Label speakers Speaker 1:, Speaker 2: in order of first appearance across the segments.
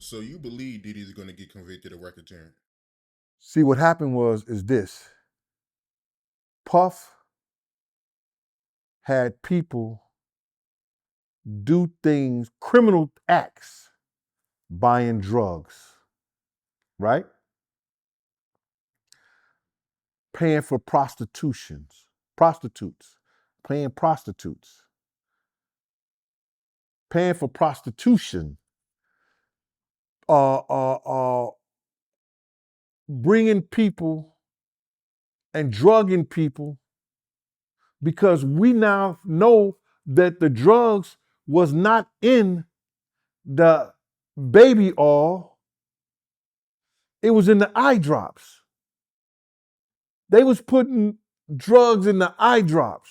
Speaker 1: So you believe Diddy's going to get convicted of racketeering?
Speaker 2: See, what happened is this. Puff had people do things, criminal acts, buying drugs, right? Paying for prostitutes, paying prostitutes, paying for prostitution, uh, uh, uh, bringing people and drugging people because we now know that the drugs was not in the baby oil, it was in the eye drops. They was putting drugs in the eye drops.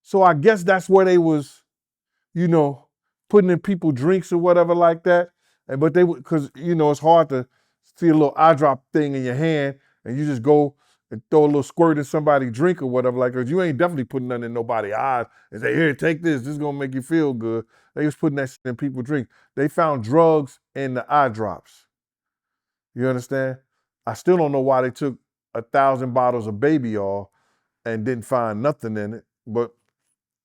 Speaker 2: So I guess that's where they was, you know, putting in people drinks or whatever like that. And but they would, because it's hard to see a little eye drop thing in your hand and you just go and throw a little squirt in somebody's drink or whatever like that. You ain't definitely putting nothing in nobody's eyes and say, here, take this. This is gonna make you feel good. They was putting that shit in people's drinks. They found drugs in the eye drops. You understand? I still don't know why they took 1,000 bottles of baby oil and didn't find nothing in it, but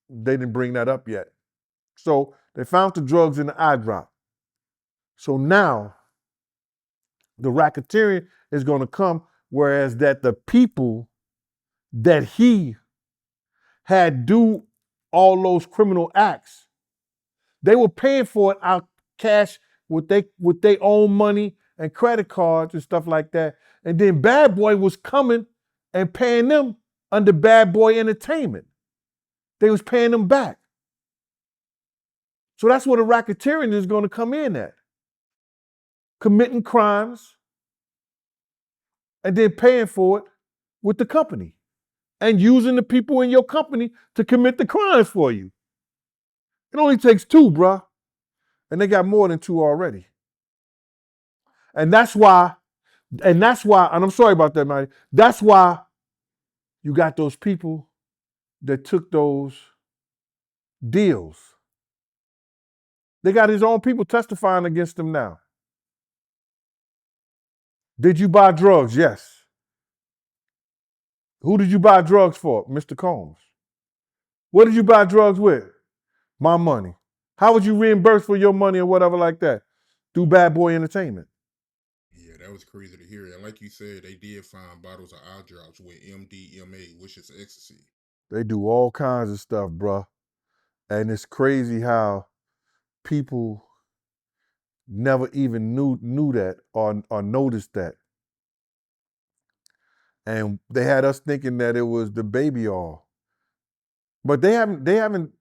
Speaker 2: they didn't bring that up yet. So they found the drugs in the eye drop. So now the racketeering is going to come, whereas that the people that he had do all those criminal acts, they were paying for it out cash with their own money and credit cards and stuff like that. And then Bad Boy was coming and paying them under Bad Boy Entertainment. They was paying them back. So that's where the racketeering is going to come in at. Committing crimes and then paying for it with the company and using the people in your company to commit the crimes for you. It only takes two, bruh. And they got more than two already. And that's why, and I'm sorry about that, man. That's why you got those people that took those deals. They got his own people testifying against him now. Did you buy drugs? Yes. Who did you buy drugs for? Mr. Combs. What did you buy drugs with? My money. How would you reimburse for your money or whatever like that? Through Bad Boy Entertainment.
Speaker 1: Yeah, that was crazy to hear. And like you said, they did find bottles of eye drops with MDMA, which is ecstasy.
Speaker 2: They do all kinds of stuff, bruh. And it's crazy how people never even knew that or noticed that. And they had us thinking that it was the baby oil. But they haven't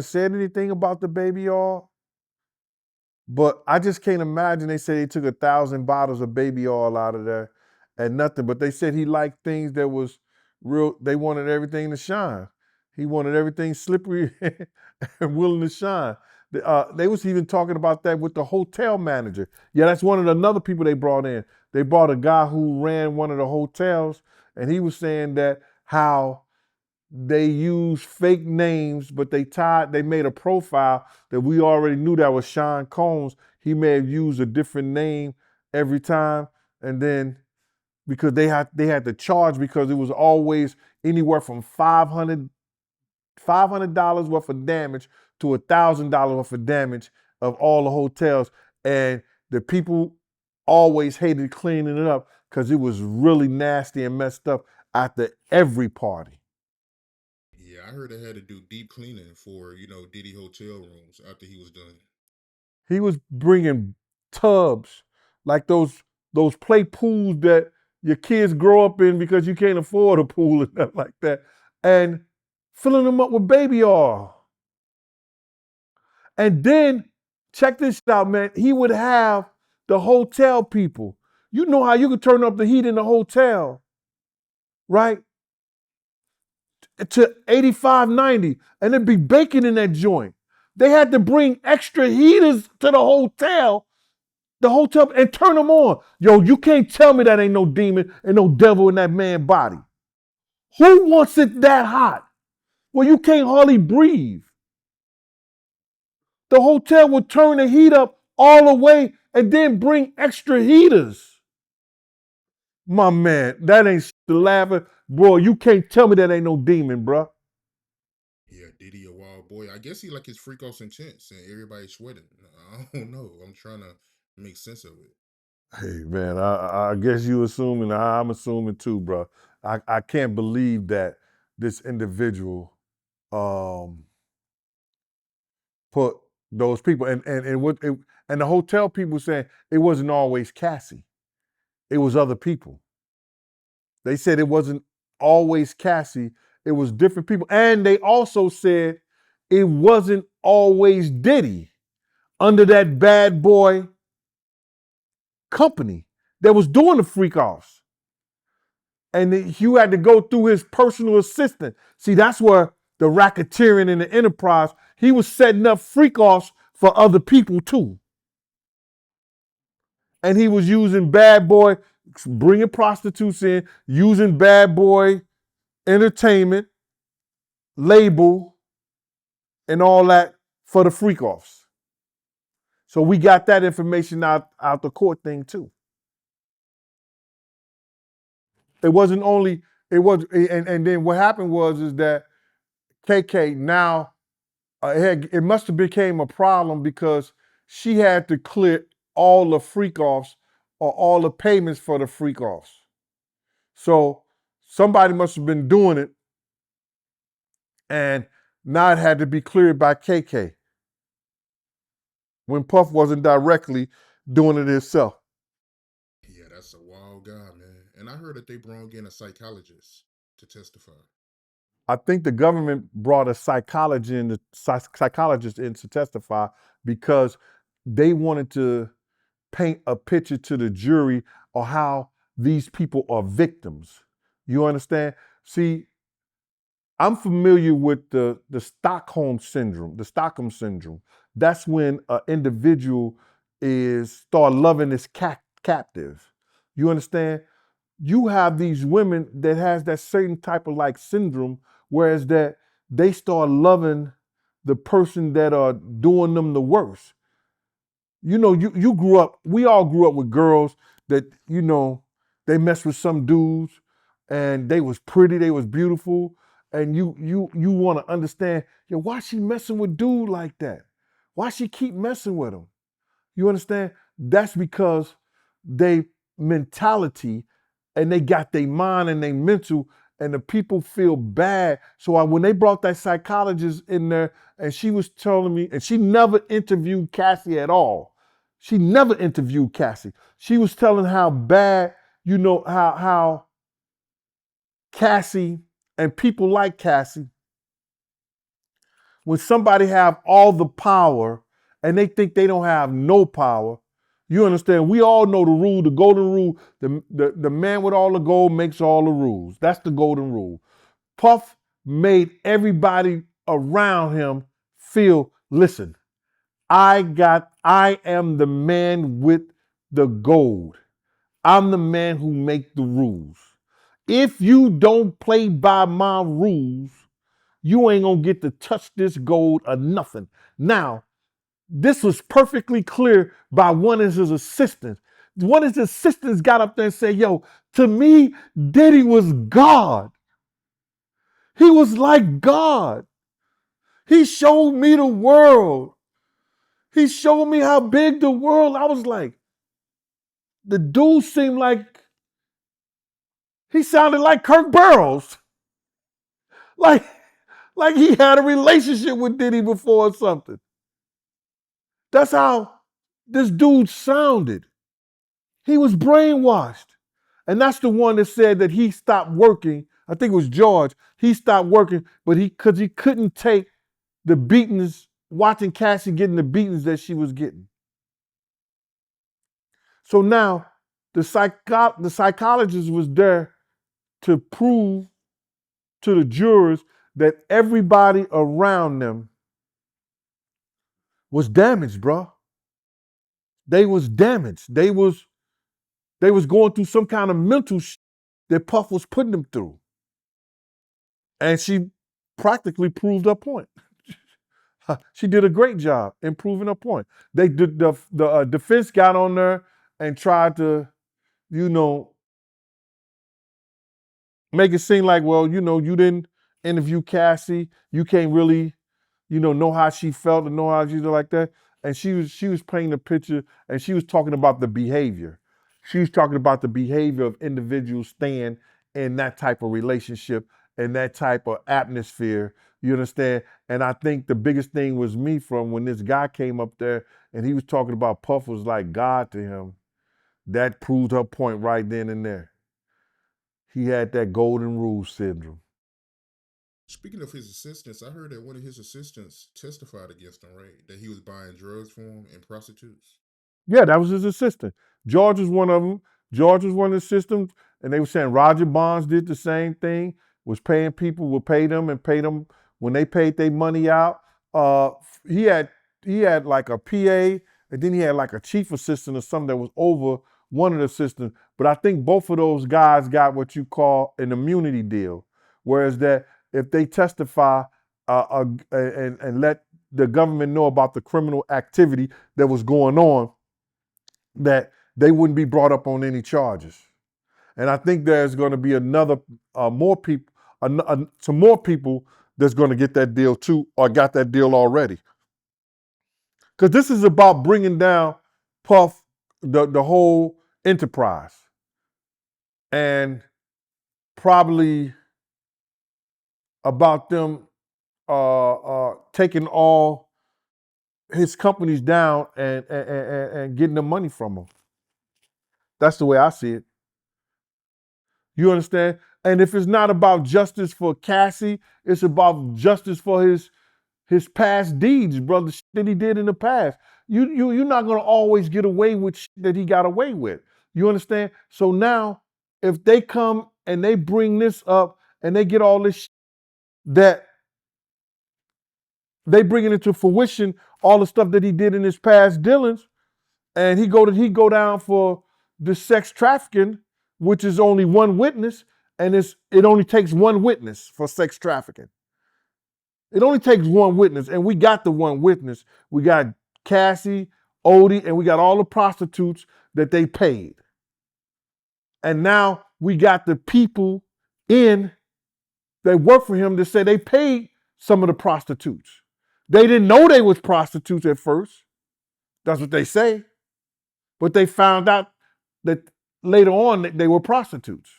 Speaker 2: said anything about the baby oil. But I just can't imagine they say they took 1,000 bottles of baby oil out of there and nothing. But they said he liked things that was real. They wanted everything to shine. He wanted everything slippery and willing to shine. They was even talking about that with the hotel manager. Yeah, that's one of the another people they brought in. They brought a guy who ran one of the hotels, and he was saying that how they used fake names, but they made a profile that we already knew that was Sean Combs. He may have used a different name every time, and then because they had to charge because it was always anywhere from $500 worth of damage to $1,000 worth of damage of all the hotels, and the people always hated cleaning it up because it was really nasty and messed up after every party.
Speaker 1: Yeah, I heard they had to do deep cleaning for, Diddy hotel rooms after he was done.
Speaker 2: He was bringing tubs like those play pools that your kids grow up in because you can't afford a pool and nothing like that, and filling them up with baby oil. And then check this out, man. He would have the hotel people. You know how you could turn up the heat in the hotel, right? To 85, 90, and it'd be baking in that joint. They had to bring extra heaters to the hotel and turn them on. Yo, you can't tell me that ain't no demon and no devil in that man's body. Who wants it that hot? Well, you can't hardly breathe. The hotel would turn the heat up all the way and then bring extra heaters. My man, that ain't the laughing. Bro, you can't tell me that ain't no demon, bro.
Speaker 1: Yeah, Diddy a wild boy. I guess he like his freakos intense and everybody sweating. I don't know. I'm trying to make sense of it.
Speaker 2: Hey man, I guess you assuming, I'm assuming too, bro. I can't believe that this individual um, put those people and the hotel people saying it wasn't always Cassie. It was other people. They said it wasn't always Cassie. It was different people. And they also said it wasn't always Diddy under that bad boy company that was doing the freak offs. And you had to go through his personal assistant. See, that's where the racketeering in the enterprise, he was setting up freak offs for other people too. And he was using bad boy, bringing prostitutes in, using bad boy entertainment, label, and all that for the freak offs. So we got that information out the court thing too. It wasn't only, it was, and then what happened was is that KK now, it must have became a problem because she had to clear all the freak offs or all the payments for the freak offs. So somebody must have been doing it and now it had to be cleared by KK when Puff wasn't directly doing it himself.
Speaker 1: Yeah, that's a wild guy, man. And I heard that they brought in a psychologist to testify.
Speaker 2: I think the government brought a psychologist in to testify because they wanted to paint a picture to the jury of how these people are victims. You understand? See, I'm familiar with the Stockholm syndrome, the Stockholm syndrome. That's when an individual start loving his captive. You understand? You have these women that has that certain type of like syndrome, whereas that they start loving the person that are doing them the worst. You know, you grew up, we all grew up with girls that, they messed with some dudes and they was pretty, they was beautiful. And you want to understand, why she messing with dude like that? Why she keep messing with him? You understand? That's because they mentality and they got their mind and they mental and the people feel bad. So when they brought that psychologist in there and she was telling me, and she never interviewed Cassie at all. She never interviewed Cassie. She was telling how bad, how Cassie and people like Cassie, when somebody have all the power and they think they don't have no power, you understand, we all know the rule, the golden rule, the man with all the gold makes all the rules. That's the golden rule. Puff made everybody around him feel, listen, I am the man with the gold. I'm the man who make the rules. If you don't play by my rules, you ain't gonna get to touch this gold or nothing. Now, this was perfectly clear by one of his assistants. One of his assistants got up there and said, yo, to me, Diddy was God. He was like God. He showed me the world. He showed me how big the world. I was like, the dude seemed like, he sounded like Kirk Burrows. Like, like he had a relationship with Diddy before or something. That's how this dude sounded. He was brainwashed. And that's the one that said that he stopped working. I think it was George. He stopped working, but because he couldn't take the beatings, watching Cassie getting the beatings that she was getting. So now the psychologist was there to prove to the jurors that everybody around them was damaged, bro. They was damaged. They was going through some kind of mental that Puff was putting them through. And she practically proved her point. She did a great job in proving her point. They did the defense got on there and tried to, you know, make it seem like, well, you didn't interview Cassie. You can't really, know how she felt and know how she did like that. And she was painting a picture and she was talking about the behavior. She was talking about the behavior of individuals staying in that type of relationship and that type of atmosphere. You understand? And I think the biggest thing was me from when this guy came up there and he was talking about Puff was like God to him. That proved her point right then and there. He had that golden rule syndrome.
Speaker 1: Speaking of his assistants, I heard that one of his assistants testified against him, right? That he was buying drugs for him and prostitutes.
Speaker 2: Yeah, that was his assistant. George was one of them. George was one of the systems, and they were saying Roger Bonds did the same thing. Was paying people, would pay them and pay them when they paid their money out. Uh, he had he had like a PA, and then he had like a chief assistant or something that was over one of the assistants. But I think both of those guys got what you call an immunity deal, whereas that if they testify and let the government know about the criminal activity that was going on, that they wouldn't be brought up on any charges. And I think there's going to be another more people, some more people that's going to get that deal too, or got that deal already. Because this is about bringing down Puff, the whole enterprise, and probably about them taking all his companies down and getting the money from them. That's the way I see it. You understand? And if it's not about justice for Cassie, it's about justice for his past deeds, brother, shit that he did in the past. You're not gonna always get away with shit that he got away with. You understand? So now, if they come and they bring this up and they get all this shit that they bring it into fruition, all the stuff that he did in his past dealings, and he go down for the sex trafficking, which is only one witness, and it only takes one witness for sex trafficking. It only takes one witness, and we got the one witness. We got Cassie, Odie, and we got all the prostitutes that they paid. And now we got the people in that work for him to say they paid some of the prostitutes. They didn't know they was prostitutes at first. That's what they say. But they found out that later on that they were prostitutes.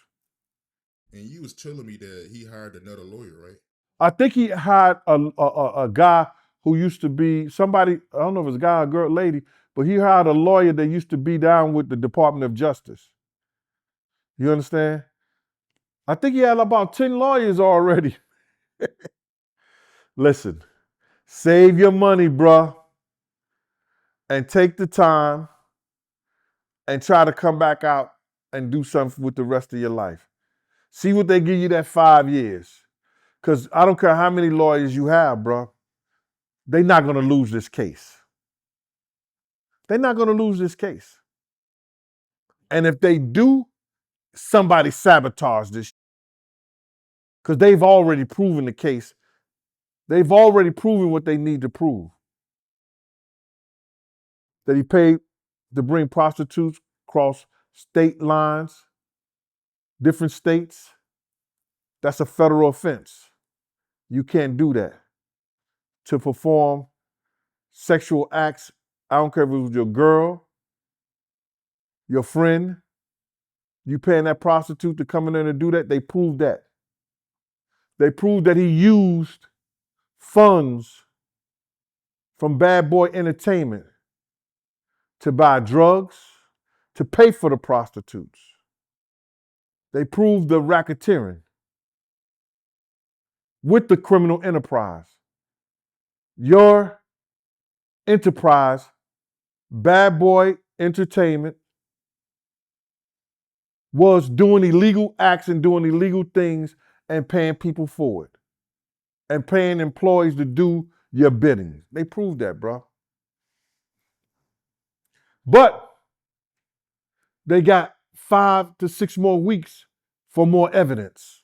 Speaker 1: And you was telling me that he hired another lawyer, right?
Speaker 2: I think he hired a guy who used to be somebody, I don't know if it's a guy or a girl, lady, but he hired a lawyer that used to be down with the Department of Justice. You understand? I think he had about 10 lawyers already. Listen, save your money, bruh, and take the time and try to come back out and do something with the rest of your life. See what they give you that 5 years. Because I don't care how many lawyers you have, bruh, they're not going to lose this case. They're not going to lose this case. And if they do, somebody sabotage this. Because they've already proven the case. They've already proven what they need to prove. That he paid to bring prostitutes across state lines, different states. That's a federal offense. You can't do that. To perform sexual acts, I don't care if it was your girl, your friend, you paying that prostitute to come in there and do that, they proved that. They proved that he used funds from Bad Boy Entertainment to buy drugs, to pay for the prostitutes. They proved the racketeering with the criminal enterprise. Your enterprise, Bad Boy Entertainment, was doing illegal acts and doing illegal things and paying people for it. And paying employees to do your bidding. They proved that, bro. But they got 5 to 6 more weeks for more evidence.